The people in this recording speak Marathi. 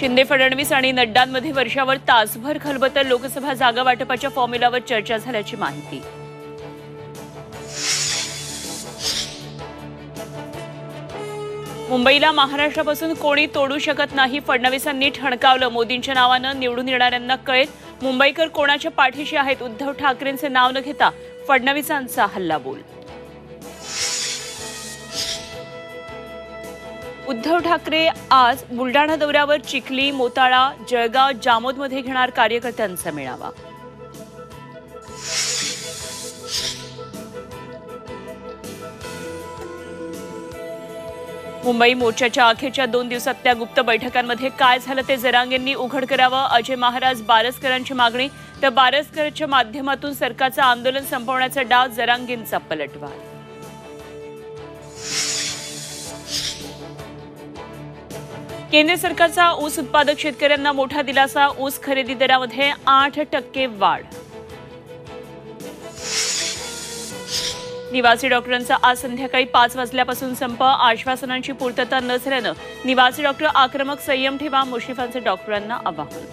शिंदे फडणवीस आणि नड्डांमध्ये वर्षावर तासभर खलबतं. लोकसभा जागा वाटपाच्या फॉर्म्युलावर चर्चा झाल्याची माहिती. मुंबईला महाराष्ट्रापासून कोणी तोडू शकत नाही. फडणवीसांनी ठणकावलं. मोदींच्या नावानं निवडून येणाऱ्यांना कळेल मुंबईकर कोणाच्या पाठीशी आहेत. उद्धव ठाकरेंचे नाव न घेता फडणवीसांचा हल्लाबोल. उद्धव ठाकरे आज बुलडाणा दौऱ्यावर. चिखली, मोताळा, जळगाव, जामोदमध्ये घेणार कार्यकर्त्यांचा मेळावा. मुंबई मोर्चाच्या अखेरच्या 2 दिवसातल्या गुप्त बैठकांमध्ये काय झालं ते जरांगेंनी उघड करावं. अजय महाराज बारसकरांची मागणी, तर बारसकरच्या माध्यमातून सरकारचं आंदोलन संपवण्याचा डाव. जरांगेंचा पलटवार. केंद्र सरकारचा ऊस उत्पादक शेतकऱ्यांना मोठा दिलासा. ऊस खरेदी दरामध्ये 8% वाढ. निवासी डॉक्टरांचा आज संध्याकाळी 5 वाजल्यापासून संप. आश्वासनांची पूर्तता न झाल्यानं निवासी डॉक्टर आक्रमक. संयम ठेवा, मुश्रीफांचं डॉक्टरांना आवाहन.